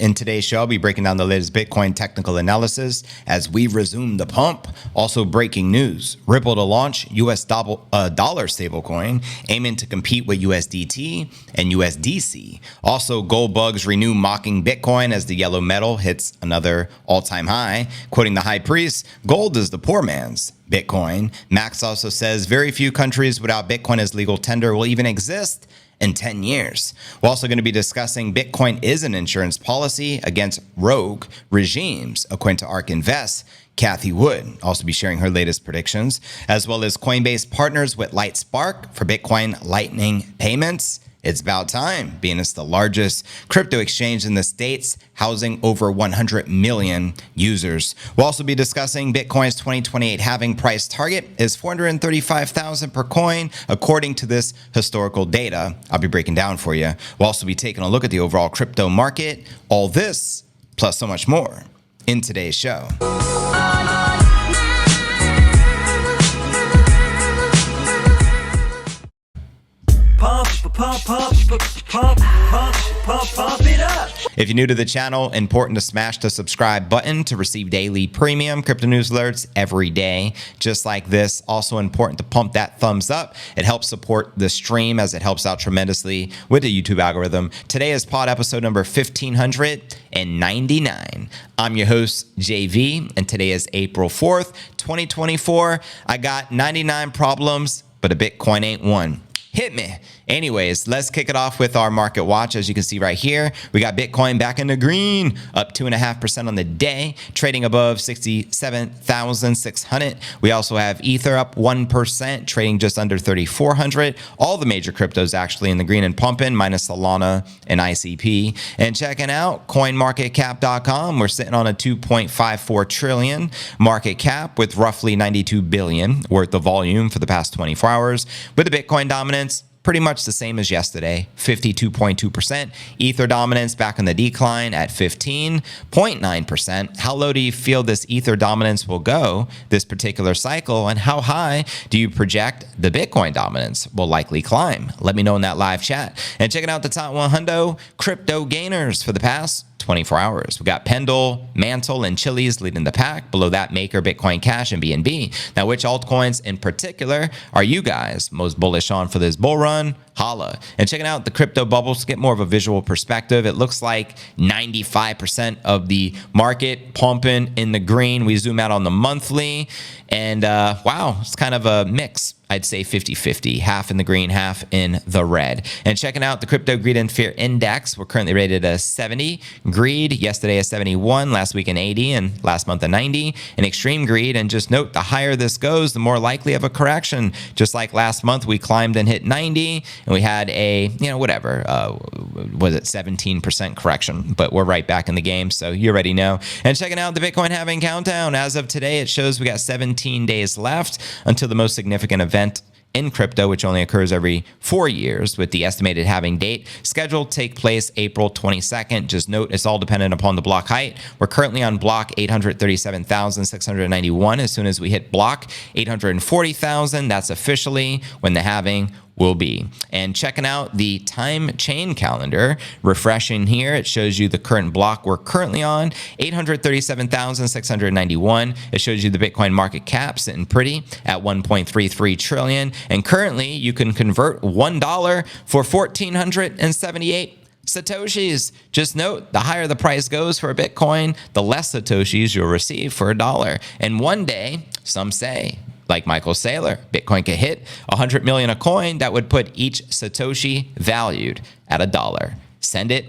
In today's show, I'll be breaking down the latest Bitcoin technical analysis as we resume the pump. Also breaking news, Ripple to launch US dollar stablecoin, aiming to compete with USDT and USDC. Also, Goldbugs renew mocking Bitcoin as the yellow metal hits another all-time high. Quoting the high priest, gold is the poor man's Bitcoin. Max also says very few countries without Bitcoin as legal tender will even exist in 10 years. We're also going to be discussing Bitcoin is an insurance policy against rogue regimes, according to ARK Invest. Cathie would also be sharing her latest predictions, as well as Coinbase partners with Lightspark for Bitcoin Lightning payments. It's about time, being it's the largest crypto exchange in the States, housing over 100 million users. We'll also be discussing Bitcoin's 2028 halving price target is 435,000 per coin, according to this historical data I'll be breaking down for you. We'll also be taking a look at the overall crypto market. All this, plus so much more, in today's show. Pump it up. If you're new to the channel, important to smash the subscribe button to receive daily premium crypto news alerts every day, just like this. Also important to pump that thumbs up. It helps support the stream as it helps out tremendously with the YouTube algorithm. Today is pod episode number 1599. I'm your host, JV, and today is April 4th, 2024. I got 99 problems, but a Bitcoin ain't one. Hit me. Anyways, let's kick it off with our market watch. As you can see right here, we got Bitcoin back in the green, up 2.5% on the day, trading above 67,600. We also have Ether up 1%, trading just under 3,400. All the major cryptos actually in the green and pumping, minus Solana and ICP. And checking out coinmarketcap.com, we're sitting on a 2.54 trillion market cap with roughly 92 billion worth of volume for the past 24 hours, with the Bitcoin dominance pretty much the same as yesterday, 52.2%. Ether dominance back in the decline at 15.9%. How low do you feel this Ether dominance will go this particular cycle? And how high do you project the Bitcoin dominance will likely climb? Let me know in that live chat. And checking out the top 100 crypto gainers for the past 24 hours. We got Pendle, Mantle, and Chili's leading the pack. Below that, Maker, Bitcoin Cash, and BNB. Now, which altcoins in particular are you guys most bullish on for this bull run? Holla. And checking out the crypto bubbles to get more of a visual perspective. It looks like 95% of the market pumping in the green. We zoom out on the monthly, and wow, it's kind of a mix. I'd say 50-50, half in the green, half in the red. And checking out the crypto greed and fear index, we're currently rated a 70. Greed, yesterday a 71, last week an 80, and last month a 90. And extreme greed, and just note, the higher this goes, the more likely of a correction. Just like last month, we climbed and hit 90, and we had a, whatever, was it 17% correction? But we're right back in the game, so you already know. And checking out the Bitcoin halving countdown, as of today, it shows we got 17 days left until the most significant event in crypto, which only occurs every 4 years, with the estimated halving date scheduled to take place April 22nd. Just note, it's all dependent upon the block height. We're currently on block 837,691. As soon as we hit block 840,000, that's officially when the halving will be. And checking out the time chain calendar, refreshing here, it shows you the current block we're currently on, 837,691. It shows you the Bitcoin market cap sitting pretty at 1.33 trillion. And currently you can convert $1 for 1,478 Satoshis. Just note, the higher the price goes for a Bitcoin, the less Satoshis you'll receive for a dollar. And one day, some say, like Michael Saylor, Bitcoin could hit 100 million a coin. That would put each Satoshi valued at $1. Send it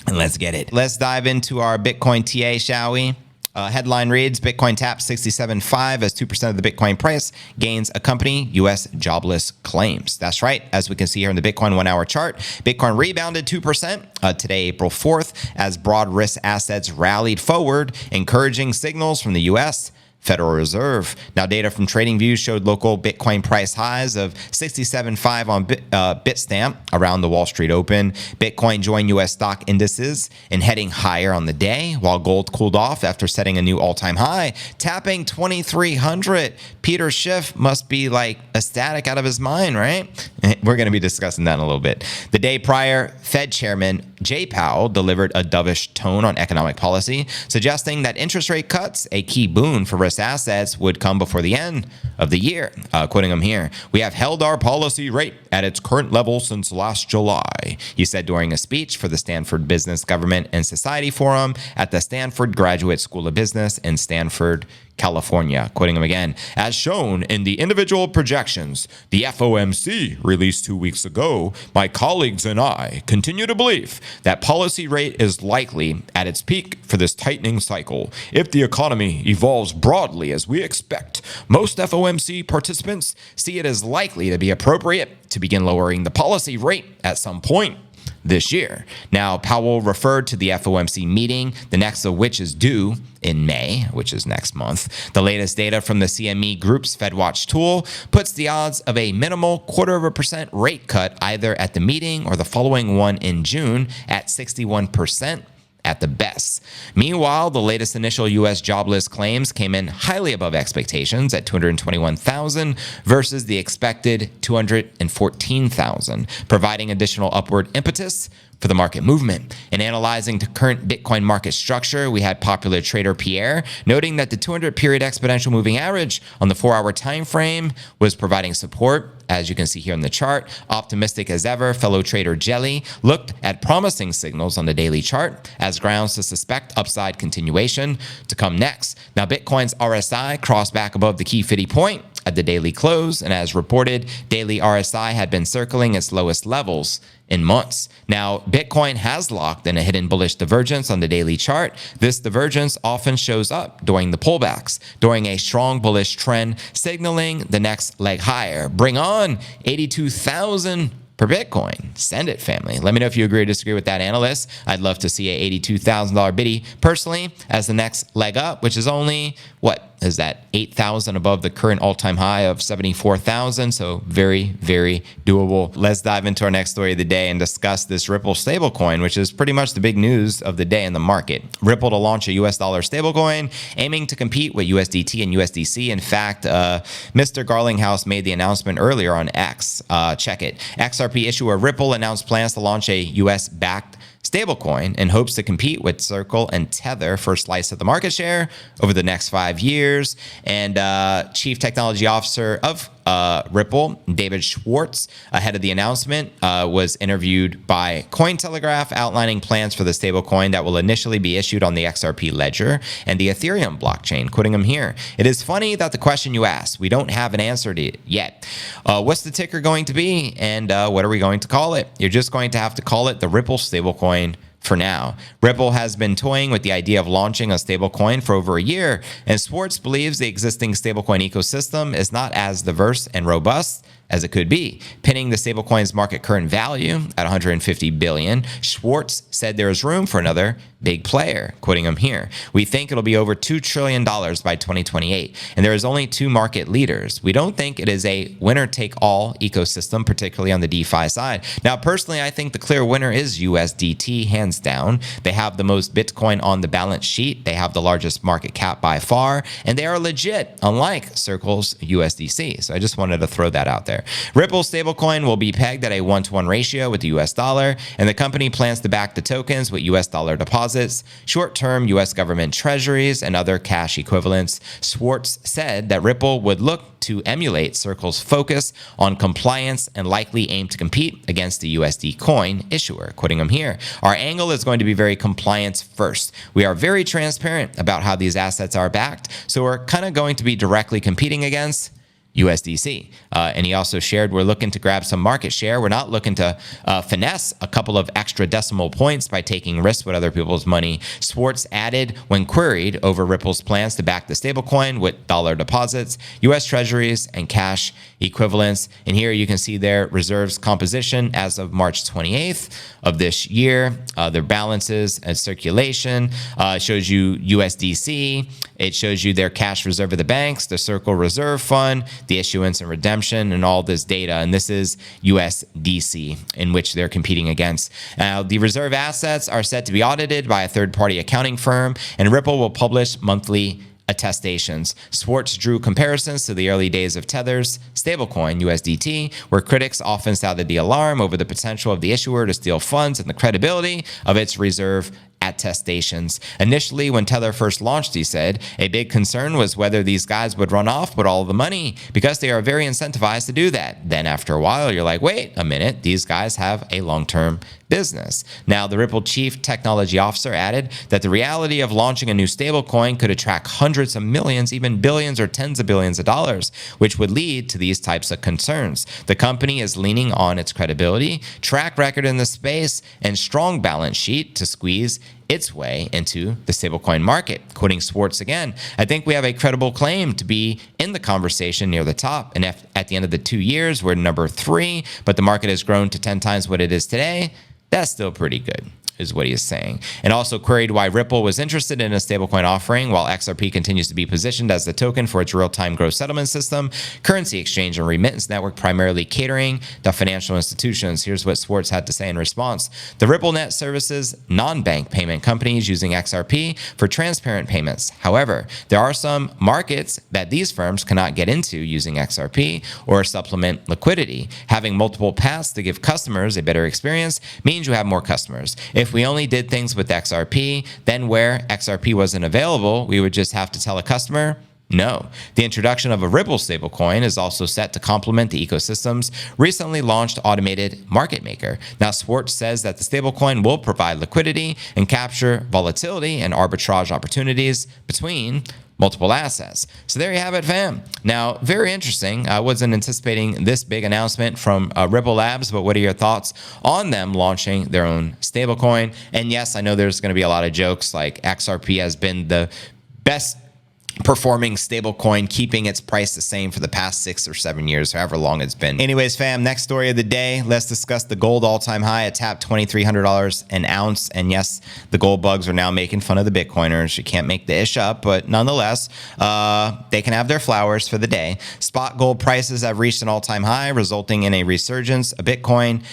and let's get it. Let's dive into our Bitcoin TA, shall we? Headline reads, Bitcoin taps 67.5 as 2% of the Bitcoin price gains accompany U.S. jobless claims. That's right. As we can see here in the Bitcoin 1 hour chart, Bitcoin rebounded 2% today, April 4th, as broad risk assets rallied forward, encouraging signals from the U.S. Federal Reserve. Now, data from TradingView showed local Bitcoin price highs of 67.5 on Bitstamp around the Wall Street Open. Bitcoin joined U.S. stock indices and heading higher on the day, while gold cooled off after setting a new all-time high, tapping 2,300. Peter Schiff must be like ecstatic out of his mind, right? We're going to be discussing that in a little bit. The day prior, Fed Chairman Jay Powell delivered a dovish tone on economic policy, suggesting that interest rate cuts, a key boon for risk assets, would come before the end of the year. Quoting him here, "We have held our policy rate at its current level since last July," he said during a speech for the Stanford Business, Government, and Society Forum at the Stanford Graduate School of Business in Stanford, California. Quoting him again, "As shown in the individual projections the FOMC released 2 weeks ago, my colleagues and I continue to believe that policy rate is likely at its peak for this tightening cycle. If the economy evolves broadly as we expect, most FOMC participants see it as likely to be appropriate to begin lowering the policy rate at some point this year." Now, Powell referred to the FOMC meeting, the next of which is due in May, which is next month. The latest data from the CME Group's FedWatch tool puts the odds of a minimal 0.25% rate cut either at the meeting or the following one in June at 61%. At the best. Meanwhile, the latest initial U.S. jobless claims came in highly above expectations at 221,000 versus the expected 214,000, providing additional upward impetus for the market movement. In analyzing the current Bitcoin market structure, we had popular trader Pierre noting that the 200-period exponential moving average on the 4-hour time frame was providing support. As you can see here on the chart, optimistic as ever, fellow trader Jelly looked at promising signals on the daily chart as grounds to suspect upside continuation to come next. Now, Bitcoin's RSI crossed back above the key 50 point at the daily close, and as reported, daily RSI had been circling its lowest levels in months. Now, Bitcoin has locked in a hidden bullish divergence on the daily chart. This divergence often shows up during the pullbacks, during a strong bullish trend, signaling the next leg higher. Bring on 82,000 per Bitcoin. Send it, family. Let me know if you agree or disagree with that analyst. I'd love to see a $82,000 biddy personally as the next leg up, which is only, what is that, 8,000 above the current all-time high of 74,000. So very, very doable. Let's dive into our next story of the day and discuss this Ripple stablecoin, which is pretty much the big news of the day in the market. Ripple to launch a US dollar stablecoin aiming to compete with USDT and USDC. In fact, Mr. Garlinghouse made the announcement earlier on X. Check it. XRP issuer Ripple announced plans to launch a US-backed stablecoin in hopes to compete with Circle and Tether for a slice of the market share over the next 5 years. And Chief Technology Officer of Ripple, David Schwartz, ahead of the announcement, was interviewed by Cointelegraph outlining plans for the stablecoin that will initially be issued on the XRP ledger and the Ethereum blockchain. Quoting him here, "It is funny that the question you asked, we don't have an answer to it yet. What's the ticker going to be, and what are we going to call it? You're just going to have to call it the Ripple stablecoin for now." Ripple has been toying with the idea of launching a stablecoin for over a year, and Schwartz believes the existing stablecoin ecosystem is not as diverse and robust as it could be. Pinning the stablecoin's market current value at $150 billion, Schwartz said there is room for another big player. Quoting him here, "We think it'll be over $2 trillion by 2028, and there is only 2 market leaders. We don't think it is a winner-take-all ecosystem, particularly on the DeFi side." Now, personally, I think the clear winner is USDT, hands down. They have the most Bitcoin on the balance sheet. They have the largest market cap by far, and they are legit, unlike Circle's USDC. So I just wanted to throw that out there. Ripple's stablecoin will be pegged at a 1-to-1 ratio with the US dollar, and the company plans to back the tokens with US dollar deposits, short-term US government treasuries, and other cash equivalents. Schwartz said that Ripple would look to emulate Circle's focus on compliance and likely aim to compete against the USD coin issuer. Quoting him here, "Our angle is going to be very compliance first. We are very transparent about how these assets are backed, so we're kind of going to be directly competing against USDC." And he also shared, "We're looking to grab some market share. We're not looking to finesse a couple of extra decimal points by taking risks with other people's money." Schwartz added, when queried over Ripple's plans to back the stablecoin with dollar deposits, US treasuries, and cash equivalents. And here you can see their reserves composition as of March 28th of this year, their balances and circulation. It shows you USDC. It shows you their cash reserve of the banks, the Circle Reserve Fund, the issuance and redemption, and all this data. And this is USDC, in which they're competing against. Now, the reserve assets are set to be audited by a third-party accounting firm, and Ripple will publish monthly attestations. Swartz drew comparisons to the early days of Tether's stablecoin USDT, where critics often sounded the alarm over the potential of the issuer to steal funds and the credibility of its reserve attestations. Initially, when Tether first launched, he said, a big concern was whether these guys would run off with all the money because they are very incentivized to do that. Then after a while, you're like, wait a minute, these guys have a long-term business. Now, the Ripple chief technology officer added that the reality of launching a new stablecoin could attract hundreds of millions, even billions or tens of billions of dollars, which would lead to these types of concerns. The company is leaning on its credibility, track record in the space, and strong balance sheet to squeeze its way into the stablecoin market. Quoting Swartz again, I think we have a credible claim to be in the conversation near the top. And if at the end of the 2 years, we're number 3, but the market has grown to 10 times what it is today, that's still pretty good, is what he is saying. And also queried why Ripple was interested in a stablecoin offering while XRP continues to be positioned as the token for its real-time gross settlement system, currency exchange, and remittance network, primarily catering to financial institutions. Here's what Swartz had to say in response. The RippleNet services non-bank payment companies using XRP for transparent payments. However, there are some markets that these firms cannot get into using XRP or supplement liquidity. Having multiple paths to give customers a better experience means you have more customers. If we only did things with XRP, then where XRP wasn't available, we would just have to tell a customer, no. The introduction of a Ripple stablecoin is also set to complement the ecosystem's recently launched automated market maker. Now, Swartz says that the stablecoin will provide liquidity and capture volatility and arbitrage opportunities between multiple assets. So there you have it, fam. Now, very interesting. I wasn't anticipating this big announcement from Ripple Labs, but what are your thoughts on them launching their own stablecoin? And yes, I know there's going to be a lot of jokes like XRP has been the best performing stablecoin, keeping its price the same for the past 6 or 7 years, however long it's been. Anyways, fam, next story of the day. Let's discuss the gold all-time high. It tapped $2,300 an ounce. And yes, the Goldbugs are now making fun of the Bitcoiners. You can't make the ish up, but nonetheless, they can have their flowers for the day. Spot gold prices have reached an all-time high, resulting in a resurgence of Bitcoin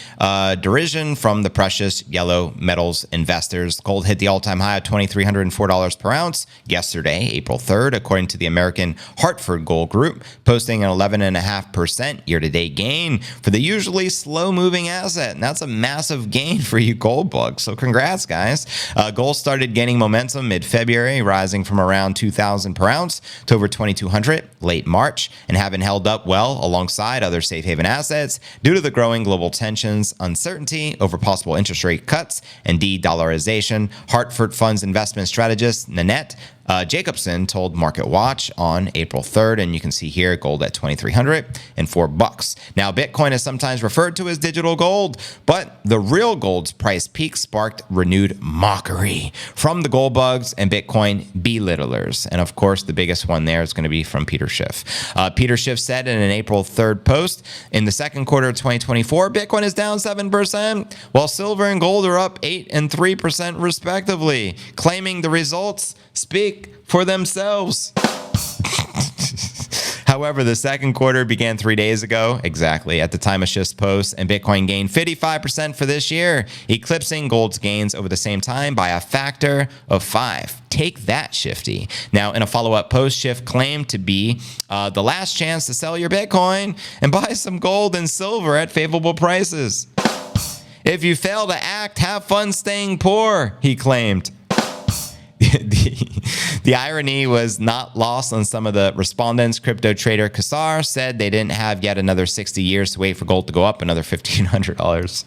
derision from the precious yellow metals investors. Gold hit the all-time high of $2,304 per ounce yesterday, April 3rd. According to the American Hartford Gold Group, posting an 11.5% year-to-date gain for the usually slow-moving asset. And that's a massive gain for you Goldbugs. So congrats, guys. Gold started gaining momentum mid-February, rising from around 2,000 per ounce to over 2,200 late March, and having held up well alongside other safe haven assets due to the growing global tensions, uncertainty over possible interest rate cuts, and de-dollarization. Hartford Funds investment strategist Nanette Jacobson told MarketWatch on April 3rd, and you can see here gold at $2,304. Now, Bitcoin is sometimes referred to as digital gold, but the real gold's price peak sparked renewed mockery from the Goldbugs and Bitcoin belittlers. And of course, the biggest one there is going to be from Peter Schiff. Peter Schiff said in an April 3rd post, in the second quarter of 2024, Bitcoin is down 7%, while silver and gold are up 8% and 3% respectively, claiming the results speak for themselves. However, the second quarter began 3 days ago, exactly at the time of Schiff's post, and Bitcoin gained 55% for this year, eclipsing gold's gains over the same time by a factor of 5. Take that, Shifty. Now, in a follow-up post, Schiff claimed to be the last chance to sell your Bitcoin and buy some gold and silver at favorable prices. If you fail to act, have fun staying poor, he claimed. The irony was not lost on some of the respondents. Crypto trader Kassar said they didn't have yet another 60 years to wait for gold to go up another $1,500.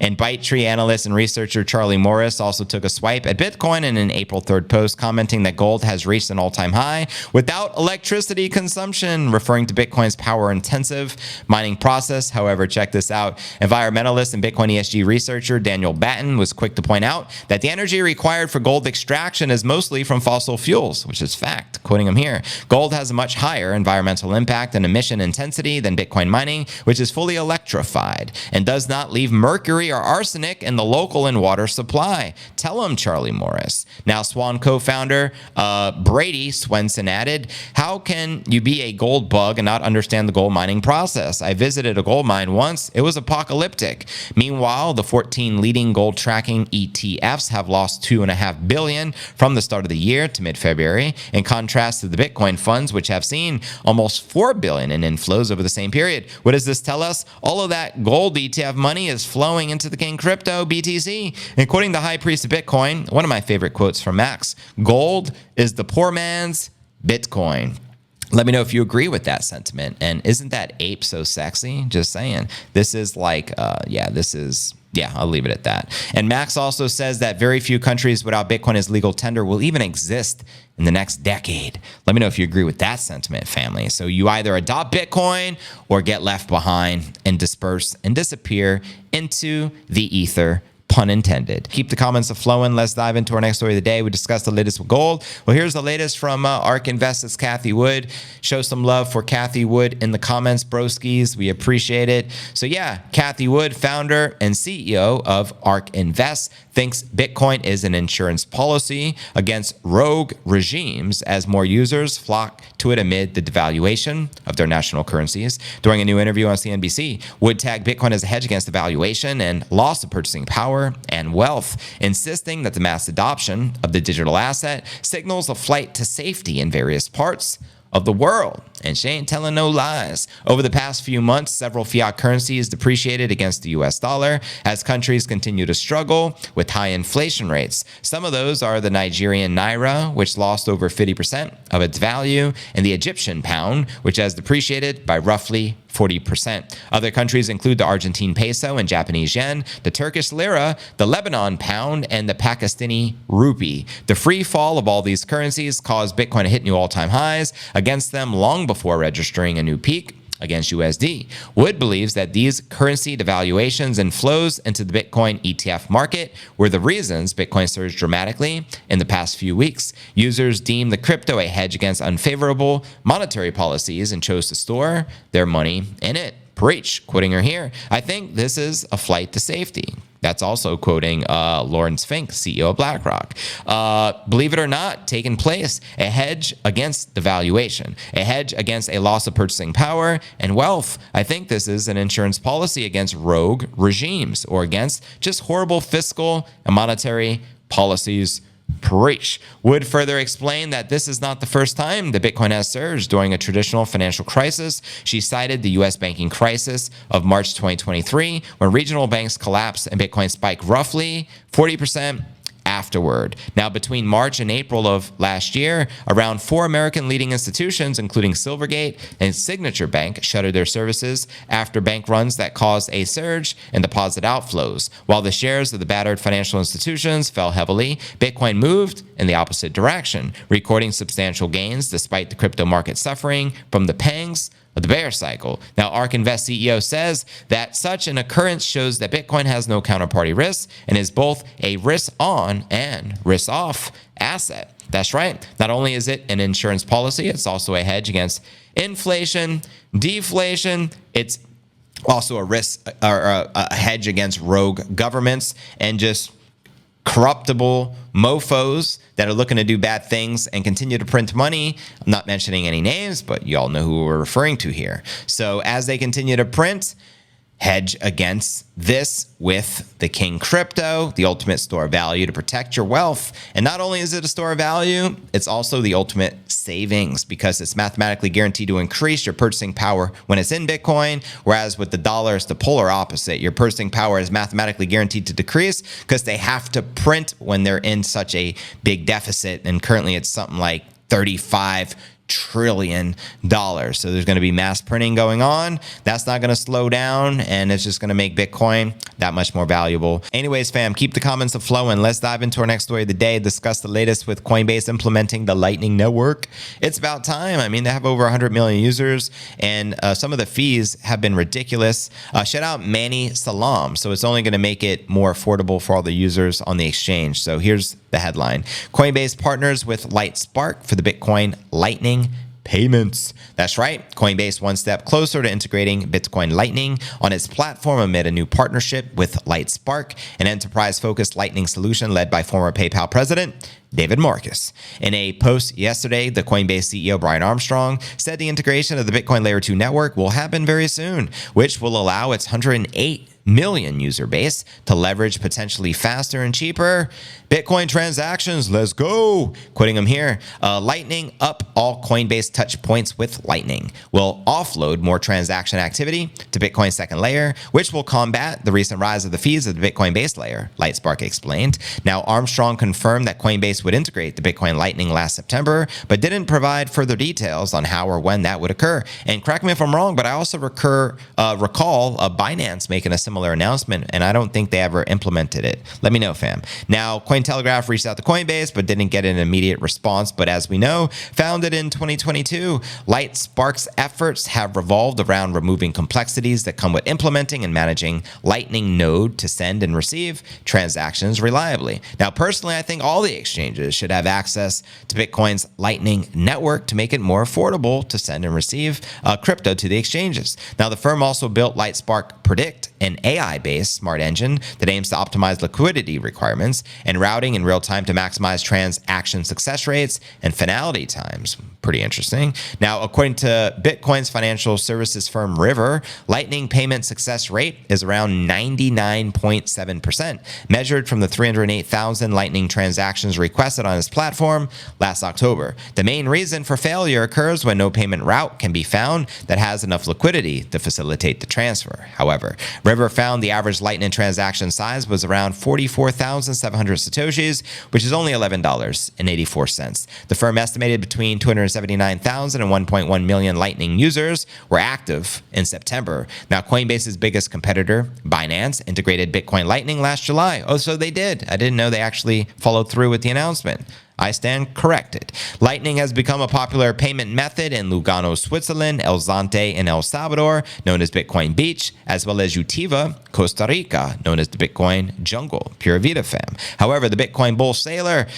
And ByteTree analyst and researcher Charlie Morris also took a swipe at Bitcoin in an April 3rd post, commenting that gold has reached an all-time high without electricity consumption, referring to Bitcoin's power-intensive mining process. However, check this out. Environmentalist and Bitcoin ESG researcher Daniel Batten was quick to point out that the energy required for gold extraction is mostly from fossil fuels, which is fact. Quoting him here, gold has a much higher environmental impact and emission intensity than Bitcoin mining, which is fully electrified and does not leave mercury are arsenic in the local and water supply. Tell him, Charlie Morris. Now, Swan co-founder Brady Swenson added, how can you be a gold bug and not understand the gold mining process? I visited a gold mine once. It was apocalyptic. Meanwhile, the 14 leading gold tracking ETFs have lost $2.5 billion from the start of the year to mid-February, in contrast to the Bitcoin funds, which have seen almost $4 billion in inflows over the same period. What does this tell us? All of that gold ETF money is flowing into the king crypto, BTC. And quoting the high priest of Bitcoin, one of my favorite quotes from Max, gold is the poor man's Bitcoin. Let me know if you agree with that sentiment. And isn't that ape so sexy? Just saying. This is like, I'll leave it at that. And Max also says that very few countries without Bitcoin as legal tender will even exist in the next decade. Let me know if you agree with that sentiment, family. So you either adopt Bitcoin or get left behind and disperse and disappear into the ether. Pun intended. Keep the comments flowing. Let's dive into our next story of the day. We discussed the latest with gold. Well, here's the latest from ARK Invest's Cathie Wood. Show some love for Cathie Wood in the comments, broskies. We appreciate it. So yeah, Cathie Wood, founder and CEO of ARK Invest, thinks Bitcoin is an insurance policy against rogue regimes as more users flock to it amid the devaluation of their national currencies. During a new interview on CNBC, Wood tagged Bitcoin as a hedge against devaluation and loss of purchasing power and wealth, insisting that the mass adoption of the digital asset signals a flight to safety in various parts of the world. And she ain't telling no lies. Over the past few months, several fiat currencies depreciated against the US dollar as countries continue to struggle with high inflation rates. Some of those are the Nigerian naira, which lost over 50% of its value, and the Egyptian pound, which has depreciated by roughly 40%. Other countries include the Argentine peso and Japanese yen, the Turkish lira, the Lebanon pound, and the Pakistani rupee. The free fall of all these currencies caused Bitcoin to hit new all-time highs against them long before registering a new peak against USD. Wood believes that these currency devaluations and flows into the Bitcoin ETF market were the reasons Bitcoin surged dramatically in the past few weeks. Users deemed the crypto a hedge against unfavorable monetary policies and chose to store their money in it. Preach, quoting her here. I think this is a flight to safety. That's also quoting Lawrence Fink, CEO of BlackRock. Believe it or not, taking place, a hedge against devaluation, a hedge against a loss of purchasing power and wealth. I think this is an insurance policy against rogue regimes or against just horrible fiscal and monetary policies. Preach. Wood further explained that this is not the first time that Bitcoin has surged during a traditional financial crisis. She cited the U.S. banking crisis of March 2023, when regional banks collapsed and Bitcoin spiked roughly 40% afterward. Now, between March and April of last year, around 4 American leading institutions, including Silvergate and Signature Bank, shuttered their services after bank runs that caused a surge in deposit outflows. While the shares of the battered financial institutions fell heavily, Bitcoin moved in the opposite direction, recording substantial gains despite the crypto market suffering from the pangs of the bear cycle. Now, ARK Invest CEO says that such an occurrence shows that Bitcoin has no counterparty risk and is both a risk-on and risk-off asset. That's right. Not only is it an insurance policy, it's also a hedge against inflation, deflation. It's also a risk or a hedge against rogue governments and just corruptible mofos that are looking to do bad things and continue to print money. I'm not mentioning any names, but you all know who we're referring to here. So as they continue to print, hedge against this with the King Crypto, the ultimate store of value to protect your wealth. And not only is it a store of value, it's also the ultimate savings because it's mathematically guaranteed to increase your purchasing power when it's in Bitcoin, whereas with the dollar, it's the polar opposite. Your purchasing power is mathematically guaranteed to decrease because they have to print when they're in such a big deficit. And currently it's something like $35 trillion. So there's going to be mass printing going on. That's not going to slow down, and it's just going to make Bitcoin that much more valuable. Anyways, fam, keep the comments flowing. Let's dive into our next story of the day, discuss the latest with Coinbase implementing the Lightning Network. It's about time. I mean, they have over 100 million users, and some of the fees have been ridiculous. Shout out Manny Salam. So it's only going to make it more affordable for all the users on the exchange. So here's the headline. Coinbase partners with Lightspark for the Bitcoin Lightning payments. That's right. Coinbase one step closer to integrating Bitcoin Lightning on its platform amid a new partnership with Lightspark, an enterprise-focused Lightning solution led by former PayPal president David Marcus. In a post yesterday, the Coinbase CEO Brian Armstrong said the integration of the Bitcoin Layer 2 network will happen very soon, which will allow its 108 million user base to leverage potentially faster and cheaper Bitcoin transactions. Let's go. Quoting him here, Lightning up all Coinbase touch points with Lightning will offload more transaction activity to Bitcoin's second layer, which will combat the recent rise of the fees of the Bitcoin base layer, Lightspark explained. Now, Armstrong confirmed that Coinbase would integrate the Bitcoin Lightning last September, but didn't provide further details on how or when that would occur. And correct me if I'm wrong, but I also recall Binance making a similar announcement, and I don't think they ever implemented it. Let me know, fam. Now, Cointelegraph reached out to Coinbase, but didn't get an immediate response. But as we know, founded in 2022, Lightspark's efforts have revolved around removing complexities that come with implementing and managing Lightning node to send and receive transactions reliably. Now, personally, I think all the exchanges should have access to Bitcoin's Lightning network to make it more affordable to send and receive crypto to the exchanges. Now, the firm also built Lightspark Predict, an AI-based smart engine that aims to optimize liquidity requirements and routing in real time to maximize transaction success rates and finality times. Pretty interesting. Now, according to Bitcoin's financial services firm River, Lightning payment success rate is around 99.7%, measured from the 308,000 Lightning transactions requested on its platform last October. The main reason for failure occurs when no payment route can be found that has enough liquidity to facilitate the transfer. However, River found the average Lightning transaction size was around 44,700 Satoshis, which is only $11.84. The firm estimated between 279,000 and 1.1 million Lightning users were active in September. Now, Coinbase's biggest competitor, Binance, integrated Bitcoin Lightning last July. Oh, so they did. I didn't know they actually followed through with the announcement. I stand corrected. Lightning has become a popular payment method in Lugano, Switzerland, El Zante in El Salvador, known as Bitcoin Beach, as well as Utiva, Costa Rica, known as the Bitcoin Jungle. Pura Vida, fam. However, the Bitcoin bull sailor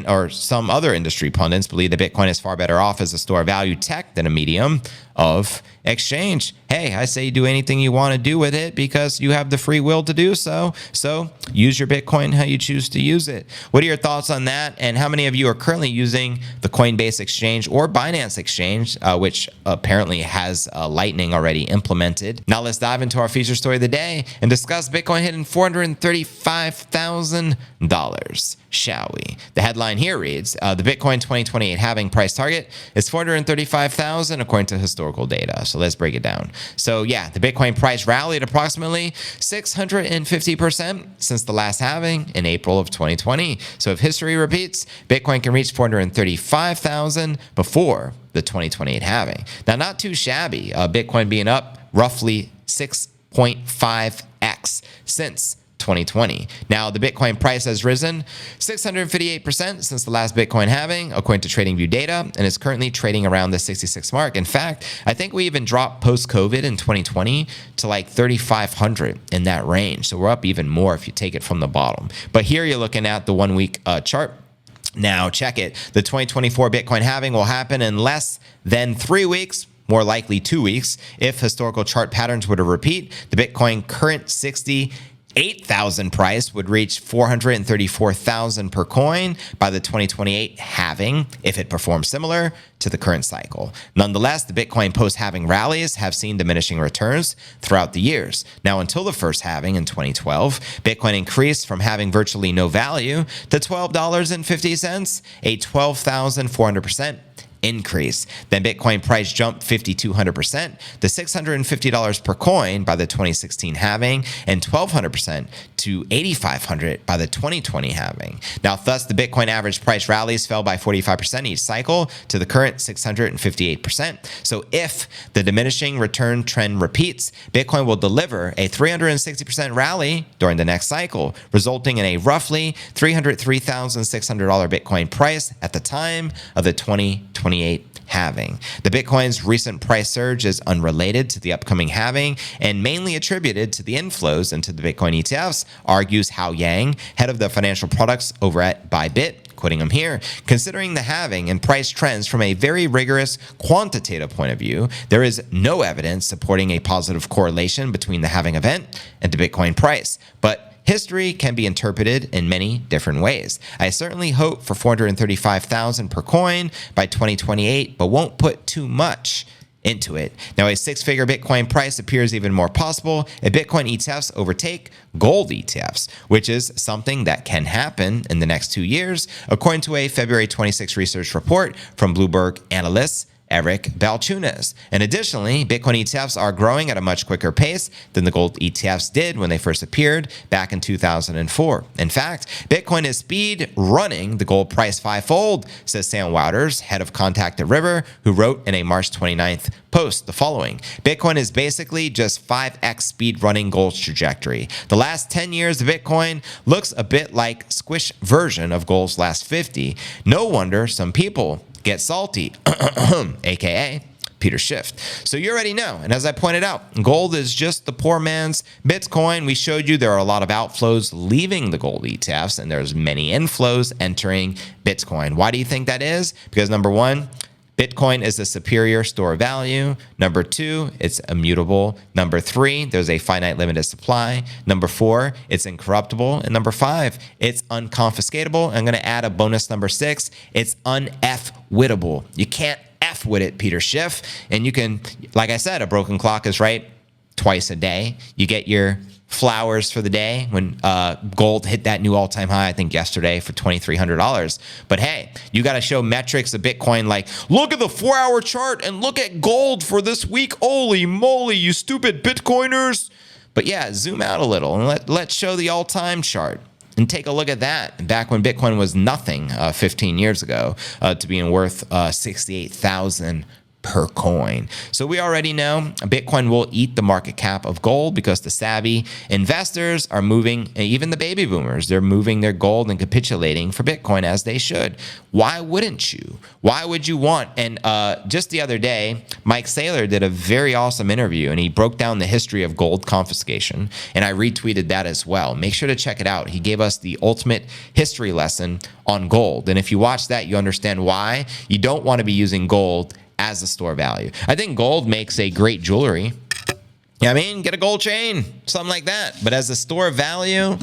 or some other industry pundits believe that Bitcoin is far better off as a store of value tech than a medium of exchange. Hey, I say do anything you want to do with it because you have the free will to do so. So use your Bitcoin how you choose to use it. What are your thoughts on that? And how many of you are currently using the Coinbase exchange or Binance exchange, which apparently has Lightning already implemented? Now let's dive into our feature story of the day and discuss Bitcoin hitting $435,000. Shall we? The headline here reads, the Bitcoin 2028 halving price target is $435,000 according to historical data. So let's break it down. So yeah, the Bitcoin price rallied approximately 650% since the last halving in April of 2020. So if history repeats, Bitcoin can reach $435,000 before the 2028 halving. Now, not too shabby, Bitcoin being up roughly 6.5x since 2020. Now, the Bitcoin price has risen 658% since the last Bitcoin halving, according to TradingView data, and is currently trading around the 66 mark. In fact, I think we even dropped post-COVID in 2020 to like 3,500 in that range. So we're up even more if you take it from the bottom. But here you're looking at the 1 week chart. Now, check it. The 2024 Bitcoin halving will happen in less than 3 weeks. More likely 2 weeks. If historical chart patterns were to repeat, the Bitcoin current 68,000 price would reach 434,000 per coin by the 2028 halving if it performs similar to the current cycle. Nonetheless, the Bitcoin post-halving rallies have seen diminishing returns throughout the years. Now, until the first halving in 2012, Bitcoin increased from having virtually no value to $12.50, a 12,400% increase. Then Bitcoin price jumped 5,200% to $650 per coin by the 2016 halving and 1,200% to $8,500 by the 2020 halving. Now, thus, the Bitcoin average price rallies fell by 45% each cycle to the current 658%. So if the diminishing return trend repeats, Bitcoin will deliver a 360% rally during the next cycle, resulting in a roughly $303,600 Bitcoin price at the time of the 2028 halving. The Bitcoin's recent price surge is unrelated to the upcoming halving and mainly attributed to the inflows into the Bitcoin ETFs, argues Hao Yang, head of the financial products over at Bybit. Quoting him here, considering the halving and price trends from a very rigorous quantitative point of view, there is no evidence supporting a positive correlation between the halving event and the Bitcoin price. But history can be interpreted in many different ways. I certainly hope for 435,000 per coin by 2028, but won't put too much into it. Now, a six-figure Bitcoin price appears even more possible if Bitcoin ETFs overtake gold ETFs, which is something that can happen in the next 2 years, according to a February 26 research report from Bloomberg analysts Eric Balchunas. And additionally, Bitcoin ETFs are growing at a much quicker pace than the gold ETFs did when they first appeared back in 2004. In fact, Bitcoin is speed running the gold price fivefold, says Sam Wouters, head of Contact at River, who wrote in a March 29th post the following: Bitcoin is basically just 5x speed running gold's trajectory. The last 10 years of Bitcoin looks a bit like squish version of gold's last 50. No wonder some people get salty, aka Peter Schiff. So you already know. And as I pointed out, gold is just the poor man's Bitcoin. We showed you there are a lot of outflows leaving the gold ETFs, and there's many inflows entering Bitcoin. Why do you think that is? Because number one, Bitcoin is a superior store of value. Number two, it's immutable. Number three, there's a finite limited supply. Number four, it's incorruptible. And number five, it's unconfiscatable. I'm going to add a bonus number six. It's un-F-wittable. You can't F with it, Peter Schiff. And you can, like I said, a broken clock is right twice a day. You get your flowers for the day when gold hit that new all-time high, I think yesterday, for $2,300. But hey, you got to show metrics of Bitcoin like, look at the 4-hour chart and look at gold for this week. Holy moly, you stupid Bitcoiners. But yeah, zoom out a little and let's show the all-time chart and take a look at that. Back when Bitcoin was nothing 15 years ago, to being worth 68,000 per coin. So we already know Bitcoin will eat the market cap of gold because the savvy investors are moving, even the baby boomers, they're moving their gold and capitulating for Bitcoin as they should. Why wouldn't you? Why would you want? And just the other day, Mike Saylor did a very awesome interview and he broke down the history of gold confiscation. And I retweeted that as well. Make sure to check it out. He gave us the ultimate history lesson on gold. And if you watch that, you understand why you don't want to be using gold as a store value. I think gold makes a great jewelry. You know what I mean? Get a gold chain, something like that. But as a store of value,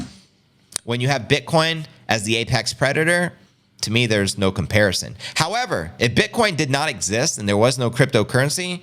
when you have Bitcoin as the apex predator, to me, there's no comparison. However, if Bitcoin did not exist and there was no cryptocurrency,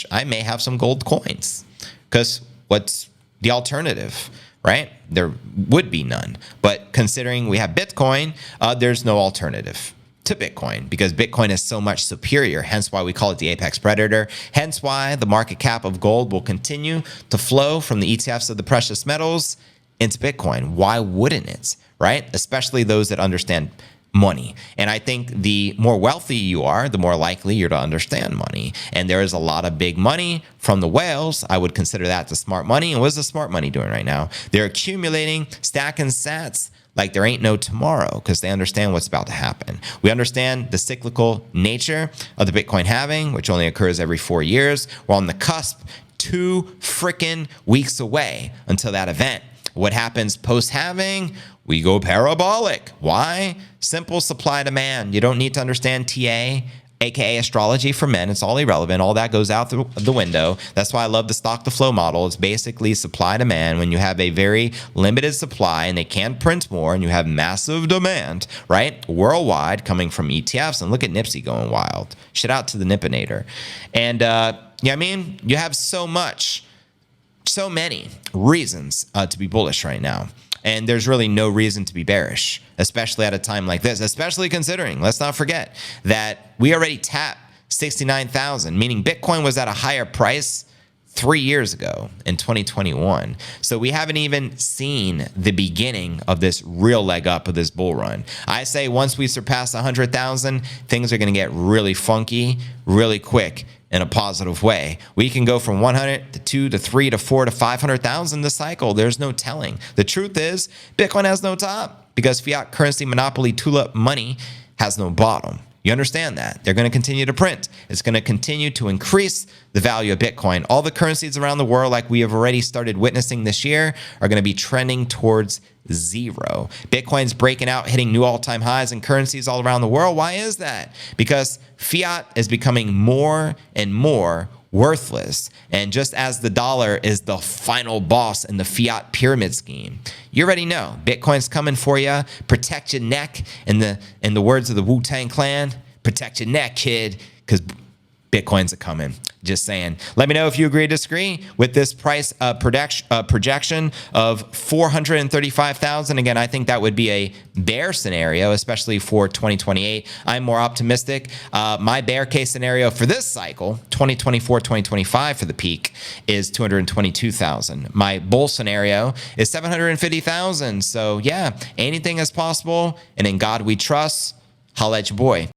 I may have some gold coins. Because what's the alternative, right? There would be none. But considering we have Bitcoin, there's no alternative to Bitcoin because Bitcoin is so much superior, hence why we call it the apex predator, hence why the market cap of gold will continue to flow from the ETFs of the precious metals into Bitcoin. Why wouldn't it, right? Especially those that understand money. And I think the more wealthy you are, the more likely you're to understand money. And there is a lot of big money from the whales. I would consider that the smart money. And what's the smart money doing right now? They're accumulating, stacking sats like there ain't no tomorrow because they understand what's about to happen. We understand the cyclical nature of the Bitcoin halving, which only occurs every 4 years. We're on the cusp, 2 freaking weeks away until that event. What happens post-halving? We go parabolic. Why? Simple supply demand. You don't need to understand TA, aka astrology for men. It's all irrelevant. All that goes out the window. That's why I love the stock to flow model. It's basically supply demand. When you have a very limited supply and they can't print more and you have massive demand, right? Worldwide coming from ETFs. And look at Nipsey going wild. Shout out to the Nippinator. And yeah, I mean, you have so many reasons to be bullish right now. And there's really no reason to be bearish, especially at a time like this, especially considering, let's not forget, that we already tapped 69,000, meaning Bitcoin was at a higher price 3 years ago in 2021. So we haven't even seen the beginning of this real leg up of this bull run. I say once we surpass 100,000, things are going to get really funky, really quick. In a positive way. We can go from 100 to 2 to 3 to 4 to 500,000 this cycle. There's no telling. The truth is, Bitcoin has no top because fiat currency monopoly tulip money has no bottom. You understand that. They're going to continue to print. It's going to continue to increase the value of Bitcoin. All the currencies around the world, like we have already started witnessing this year, are going to be trending towards zero. Bitcoin's breaking out, hitting new all-time highs in currencies all around the world. Why is that? Because fiat is becoming more and more worthless. And just as the dollar is the final boss in the fiat pyramid scheme, you already know Bitcoin's coming for you. Protect your neck. In the words of the Wu-Tang Clan, protect your neck, kid, because Bitcoins are coming. Just saying. Let me know if you agree or disagree with this price projection of 435,000. Again, I think that would be a bear scenario, especially for 2028. I'm more optimistic. My bear case scenario for this cycle, 2024-2025 for the peak, is 222,000. My bull scenario is 750,000. So yeah, anything is possible. And in God we trust. Holla at your boy.